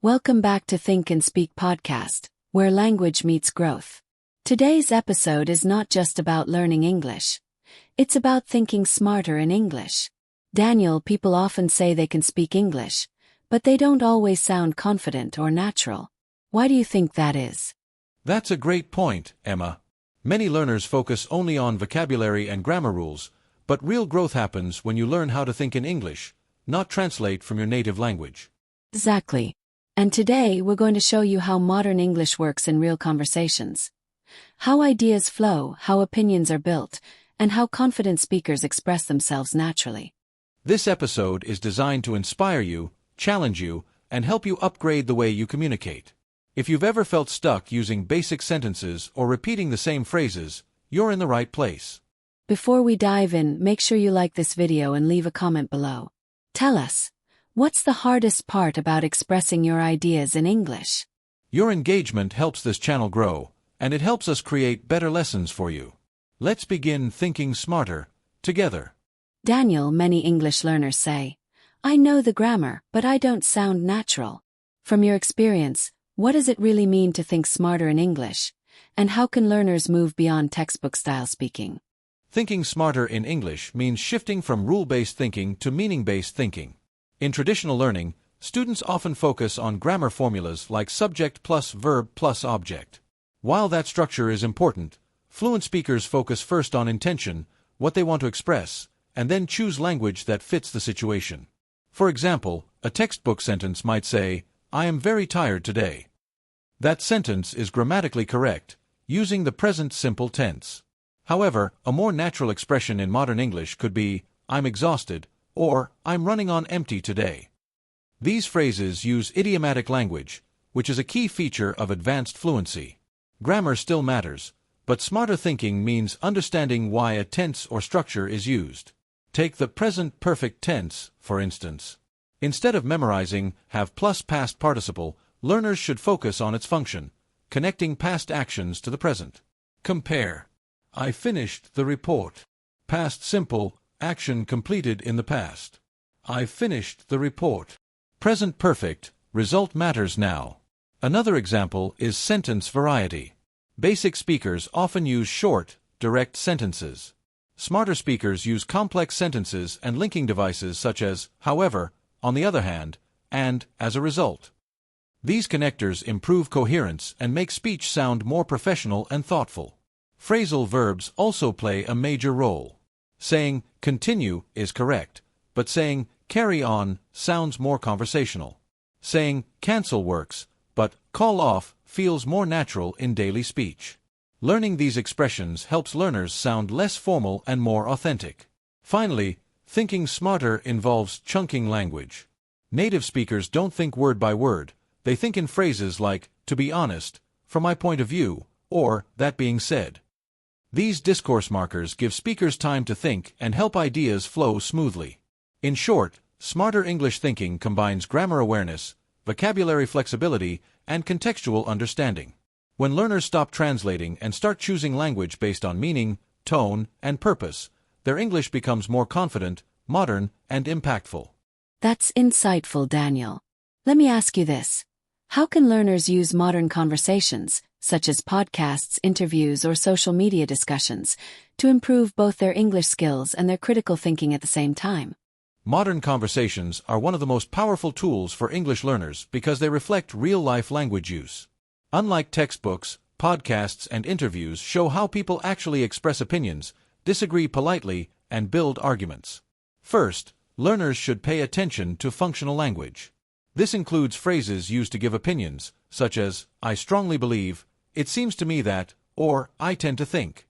Welcome back to Think and Speak podcast, where language meets growth. Today's episode is not just about learning English. It's about thinking smarter in English. Daniel, people often say they can speak English, but they don't always sound confident or natural. Why do you think that is? That's a great point, Emma. Many learners focus only on vocabulary and grammar rules, but real growth happens when you learn how to think in English, not translate from your native language. Exactly. And today we're going to show you how modern English works in real conversations. How ideas flow, how opinions are built, and how confident speakers express themselves naturally. This episode is designed to inspire you, challenge you, and help you upgrade the way you communicate. If you've ever felt stuck using basic sentences or repeating the same phrases, you're in the right place. Before we dive in, make sure you like this video and leave a comment below. Tell us, what's the hardest part about expressing your ideas in English? Your engagement helps this channel grow, and it helps us create better lessons for you. Let's begin thinking smarter, together. Daniel, many English learners say, I know the grammar, but I don't sound natural. From your experience, what does it really mean to think smarter in English? And how can learners move beyond textbook-style speaking? Thinking smarter in English means shifting from rule-based thinking to meaning-based thinking. In traditional learning, students often focus on grammar formulas like subject plus verb plus object. While that structure is important, fluent speakers focus first on intention, what they want to express, and then choose language that fits the situation. For example, a textbook sentence might say, I am very tired today. That sentence is grammatically correct, using the present simple tense. However, a more natural expression in modern English could be, I'm exhausted, or I'm running on empty today. These phrases use idiomatic language, which is a key feature of advanced fluency. Grammar still matters, but smarter thinking means understanding why a tense or structure is used. Take the present perfect tense, for instance. Instead of memorizing have plus past participle, learners should focus on its function, connecting past actions to the present. Compare. I finished the report. Past simple, action completed in the past. I finished the report. Present perfect, result matters now. Another example is sentence variety. Basic speakers often use short, direct sentences. Smarter speakers use complex sentences and linking devices such as, however, on the other hand, and, as a result. These connectors improve coherence and make speech sound more professional and thoughtful. Phrasal verbs also play a major role. Saying, continue, is correct, but saying, carry on, sounds more conversational. Saying, cancel works, but call off feels more natural in daily speech. Learning these expressions helps learners sound less formal and more authentic. Finally, thinking smarter involves chunking language. Native speakers don't think word by word, they think in phrases like, to be honest, from my point of view, or, that being said. These discourse markers give speakers time to think and help ideas flow smoothly. In short, smarter English thinking combines grammar awareness, vocabulary flexibility, and contextual understanding. When learners stop translating and start choosing language based on meaning, tone, and purpose, their English becomes more confident, modern, and impactful. That's insightful, Daniel. Let me ask you this. How can learners use modern conversations, such as podcasts, interviews, or social media discussions, to improve both their English skills and their critical thinking at the same time? Modern conversations are one of the most powerful tools for English learners because they reflect real-life language use. Unlike textbooks, podcasts and interviews show how people actually express opinions, disagree politely, and build arguments. First, learners should pay attention to functional language. This includes phrases used to give opinions, such as, I strongly believe, it seems to me that, or I tend to think.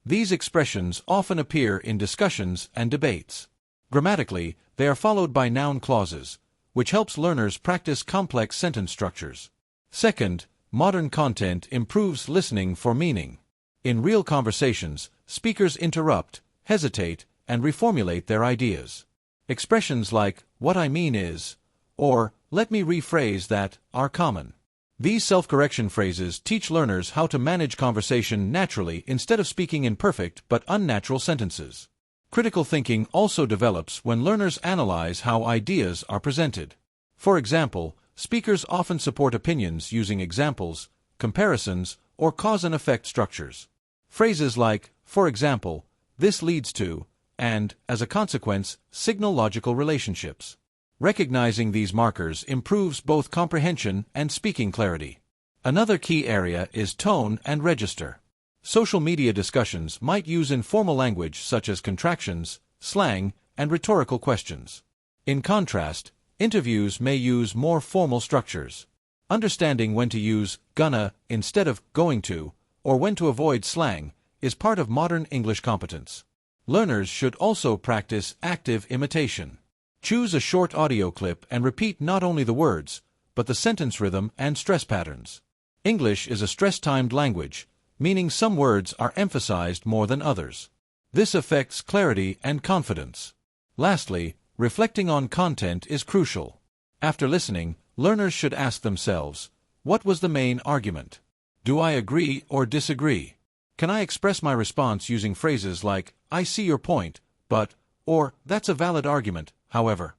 These expressions often appear in discussions and debates. Grammatically, they are followed by noun clauses, which helps learners practice complex sentence structures. Second, modern content improves listening for meaning. In real conversations, speakers interrupt, hesitate, and reformulate their ideas. Expressions like, what I mean is, or, let me rephrase that, are common. These self-correction phrases teach learners how to manage conversation naturally instead of speaking in perfect but unnatural sentences. Critical thinking also develops when learners analyze how ideas are presented. For example, Speakers often support opinions using examples, comparisons, or cause and effect structures. Phrases like, for example, this leads to, and, as a consequence, signal logical relationships. Recognizing these markers improves both comprehension and speaking clarity. Another key area is tone and register. Social media discussions might use informal language such as contractions, slang, and rhetorical questions. In contrast, interviews may use more formal structures. Understanding when to use gonna instead of going to, or when to avoid slang, is part of modern English competence. Learners should also practice active imitation. Choose a short audio clip and repeat not only the words, but the sentence rhythm and stress patterns. English is a stress-timed language, meaning some words are emphasized more than others. This affects clarity and confidence. Lastly, reflecting on content is crucial. After listening, learners should ask themselves, what was the main argument? Do I agree or disagree? Can I express my response using phrases like, I see your point, but, or, that's a valid argument, however?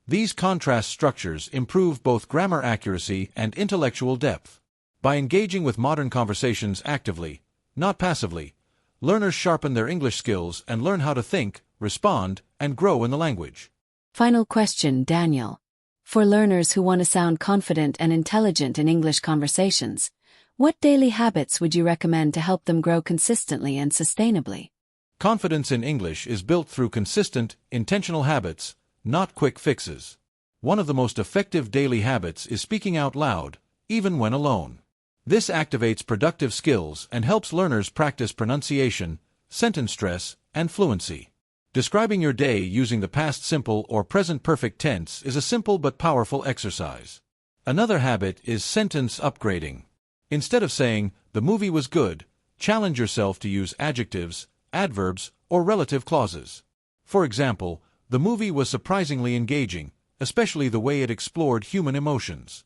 These contrast structures improve both grammar accuracy and intellectual depth. By engaging with modern conversations actively, not passively, learners sharpen their English skills and learn how to think, respond, and grow in the language. Final question, Daniel. For learners who want to sound confident and intelligent in English conversations, what daily habits would you recommend to help them grow consistently and sustainably? Confidence in English is built through consistent, intentional habits, not quick fixes. One of the most effective daily habits is speaking out loud, even when alone. This activates productive skills and helps learners practice pronunciation, sentence stress, and fluency. Describing your day using the past simple or present perfect tense is a simple but powerful exercise. Another habit is sentence upgrading. Instead of saying, the movie was good, challenge yourself to use adjectives, adverbs, or relative clauses. For example, the movie was surprisingly engaging, especially the way it explored human emotions.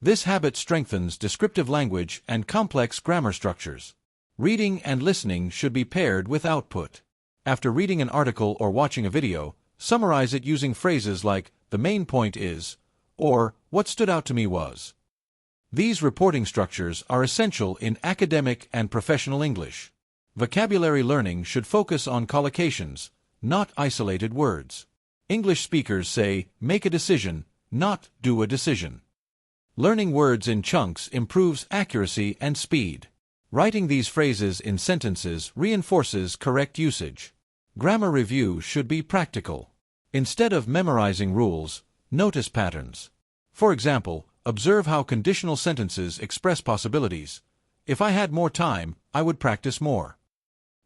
This habit strengthens descriptive language and complex grammar structures. Reading and listening should be paired with output. After reading an article or watching a video, summarize it using phrases like, the main point is, or, what stood out to me was. These reporting structures are essential in academic and professional English. Vocabulary learning should focus on collocations, not isolated words. English speakers say, make a decision, not do a decision. Learning words in chunks improves accuracy and speed. Writing these phrases in sentences reinforces correct usage. Grammar review should be practical. Instead of memorizing rules, notice patterns. For example, observe how conditional sentences express possibilities. If I had more time, I would practice more.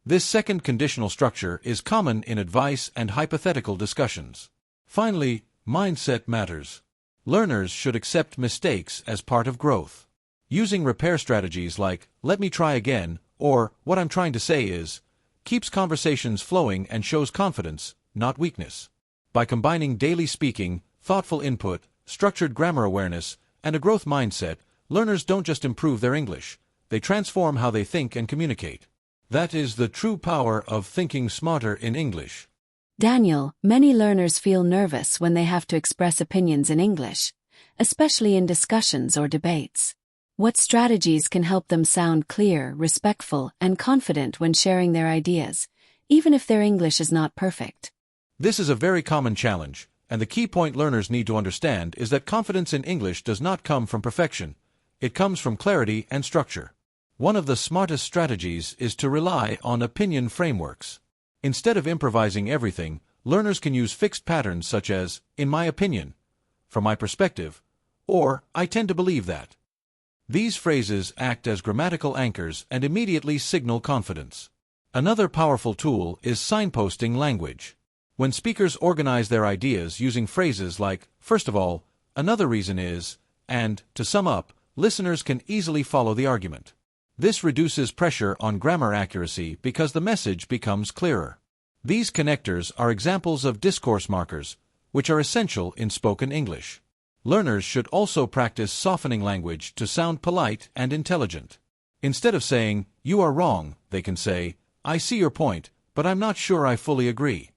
This second conditional structure is common in advice and hypothetical discussions. Finally, mindset matters. Learners should accept mistakes as part of growth. Using repair strategies like, let me try again, or, what I'm trying to say is, keeps conversations flowing and shows confidence, not weakness. By combining daily speaking, thoughtful input, structured grammar awareness, and a growth mindset, learners don't just improve their English, they transform how they think and communicate. That is the true power of thinking smarter in English. Daniel, many learners feel nervous when they have to express opinions in English, especially in discussions or debates. What strategies can help them sound clear, respectful, and confident when sharing their ideas, even if their English is not perfect? This is a very common challenge, and the key point learners need to understand is that confidence in English does not come from perfection. It comes from clarity and structure. One of the smartest strategies is to rely on opinion frameworks. Instead of improvising everything, learners can use fixed patterns such as, in my opinion, from my perspective, or, I tend to believe that. These phrases act as grammatical anchors and immediately signal confidence. Another powerful tool is signposting language. When speakers organize their ideas using phrases like, first of all, another reason is, and, to sum up, listeners can easily follow the argument. This reduces pressure on grammar accuracy because the message becomes clearer. These connectors are examples of discourse markers, which are essential in spoken English. Learners should also practice softening language to sound polite and intelligent. Instead of saying, you are wrong, they can say, I see your point, but I'm not sure I fully agree.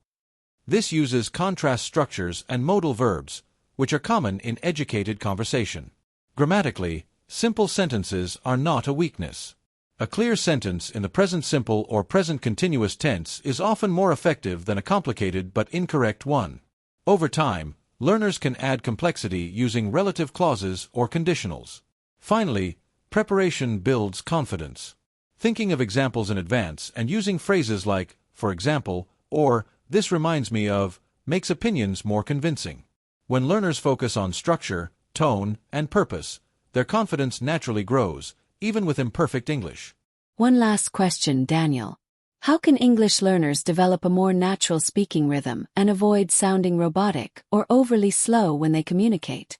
This uses contrast structures and modal verbs, which are common in educated conversation. Grammatically, simple sentences are not a weakness. A clear sentence in the present simple or present continuous tense is often more effective than a complicated but incorrect one. Over time, learners can add complexity using relative clauses or conditionals. Finally, preparation builds confidence. Thinking of examples in advance and using phrases like, for example, or, this reminds me of, makes opinions more convincing. When learners focus on structure, tone, and purpose, their confidence naturally grows, even with imperfect English. One last question, Daniel. How can English learners develop a more natural speaking rhythm and avoid sounding robotic or overly slow when they communicate?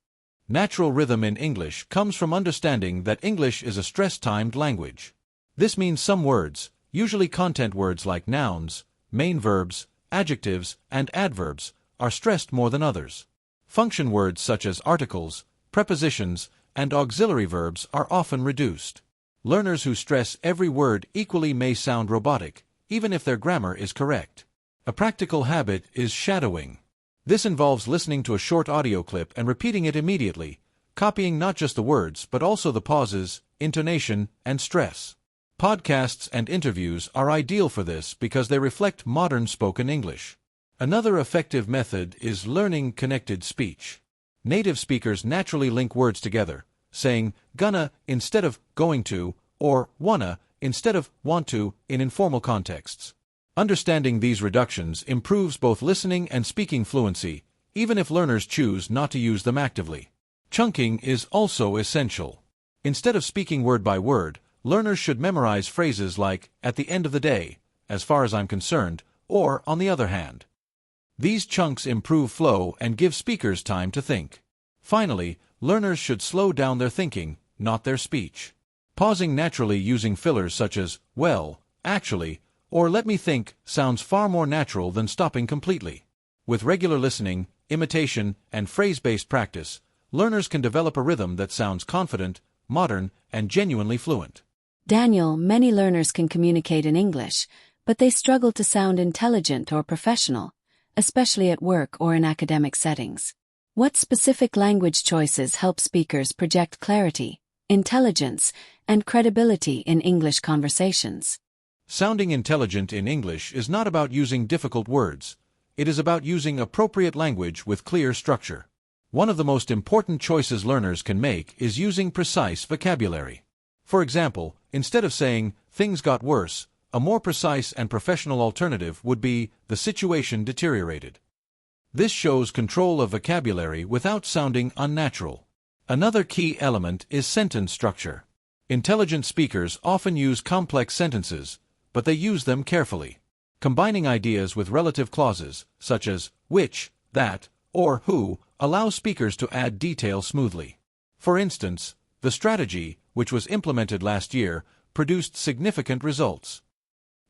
Natural rhythm in English comes from understanding that English is a stress-timed language. This means some words, usually content words like nouns, main verbs, adjectives, and adverbs, are stressed more than others. Function words such as articles, prepositions, and auxiliary verbs are often reduced. Learners who stress every word equally may sound robotic, even if their grammar is correct. A practical habit is shadowing. This involves listening to a short audio clip and repeating it immediately, copying not just the words but also the pauses, intonation, and stress. Podcasts and interviews are ideal for this because they reflect modern spoken English. Another effective method is learning connected speech. Native speakers naturally link words together, saying gonna instead of going to, or wanna instead of want to in informal contexts. Understanding these reductions improves both listening and speaking fluency, even if learners choose not to use them actively. Chunking is also essential. Instead of speaking word by word, learners should memorize phrases like, at the end of the day, as far as I'm concerned, or on the other hand. These chunks improve flow and give speakers time to think. Finally, learners should slow down their thinking, not their speech. Pausing naturally using fillers such as, well, actually, or let me think, sounds far more natural than stopping completely. With regular listening, imitation, and phrase-based practice, learners can develop a rhythm that sounds confident, modern, and genuinely fluent. Daniel, many learners can communicate in English, but they struggle to sound intelligent or professional, especially at work or in academic settings. What specific language choices help speakers project clarity, intelligence, and credibility in English conversations? Sounding intelligent in English is not about using difficult words. It is about using appropriate language with clear structure. One of the most important choices learners can make is using precise vocabulary. For example, instead of saying, things got worse, a more precise and professional alternative would be, the situation deteriorated. This shows control of vocabulary without sounding unnatural. Another key element is sentence structure. Intelligent speakers often use complex sentences, but they use them carefully. Combining ideas with relative clauses, such as which, that, or who, allows speakers to add detail smoothly. For instance, the strategy, which was implemented last year, produced significant results.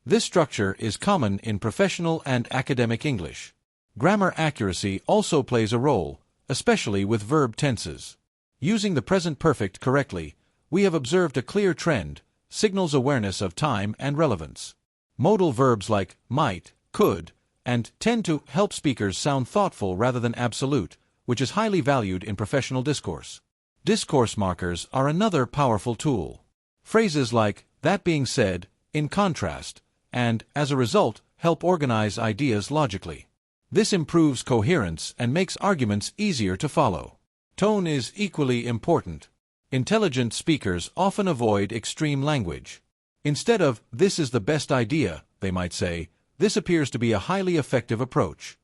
This structure is common in professional and academic English. Grammar accuracy also plays a role, especially with verb tenses. Using the present perfect correctly, we have observed a clear trend, signals awareness of time and relevance. Modal verbs like might, could, and tend to help speakers sound thoughtful rather than absolute, which is highly valued in professional discourse. Discourse markers are another powerful tool. Phrases like, that being said, in contrast, and, as a result, help organize ideas logically. This improves coherence and makes arguments easier to follow. Tone is equally important. Intelligent speakers often avoid extreme language. Instead of, this is the best idea, they might say, this appears to be a highly effective approach.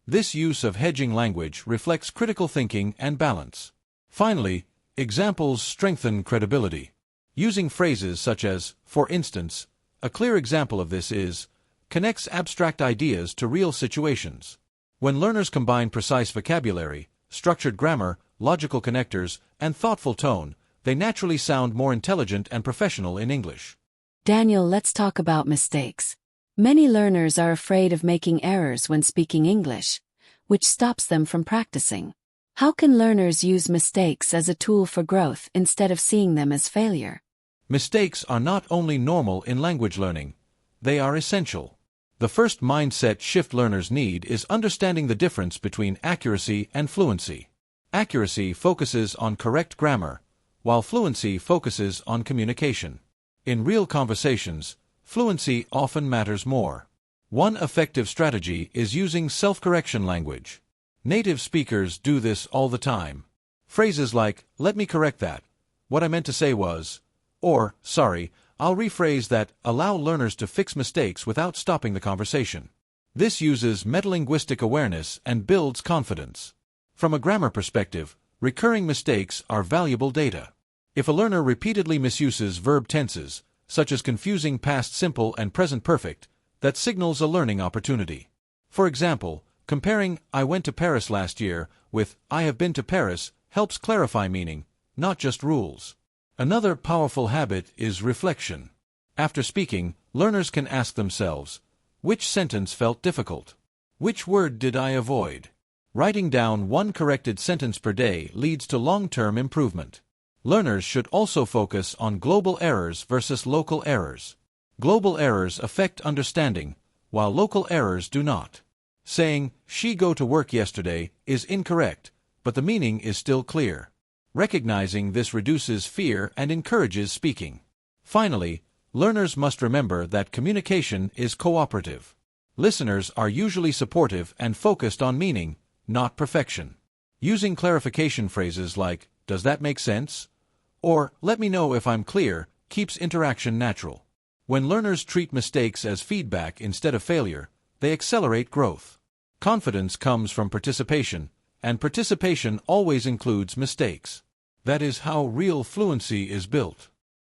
This use of hedging language reflects critical thinking and balance. Finally, examples strengthen credibility. Using phrases such as, for instance, a clear example of this is, connects abstract ideas to real situations. When learners combine precise vocabulary, structured grammar, logical connectors, and thoughtful tone, they naturally sound more intelligent and professional in English. Daniel, let's talk about mistakes. Many learners are afraid of making errors when speaking English, which stops them from practicing. How can learners use mistakes as a tool for growth instead of seeing them as failure? Mistakes are not only normal in language learning, they are essential. The first mindset shift learners need is understanding the difference between accuracy and fluency. Accuracy focuses on correct grammar, while fluency focuses on communication. In real conversations, fluency often matters more. One effective strategy is using self-correction language. Native speakers do this all the time. Phrases like, "Let me correct that. What I meant to say was," or, "Sorry, I'll rephrase that," allow learners to fix mistakes without stopping the conversation. This uses metalinguistic awareness and builds confidence. From a grammar perspective, recurring mistakes are valuable data. If a learner repeatedly misuses verb tenses, such as confusing past simple and present perfect, that signals a learning opportunity. For example, comparing "I went to Paris last year" with "I have been to Paris" helps clarify meaning, not just rules. Another powerful habit is reflection. After speaking, learners can ask themselves, which sentence felt difficult? Which word did I avoid? Writing down one corrected sentence per day leads to long-term improvement. Learners should also focus on global errors versus local errors. Global errors affect understanding, while local errors do not. Saying, "She go to work yesterday" is incorrect, but the meaning is still clear. Recognizing this reduces fear and encourages speaking. Finally, learners must remember that communication is cooperative. Listeners are usually supportive and focused on meaning, not perfection. Using clarification phrases like, "Does that make sense?" or "Let me know if I'm clear," keeps interaction natural. When learners treat mistakes as feedback instead of failure, they accelerate growth. Confidence comes from participation, and participation always includes mistakes. That is how real fluency is built.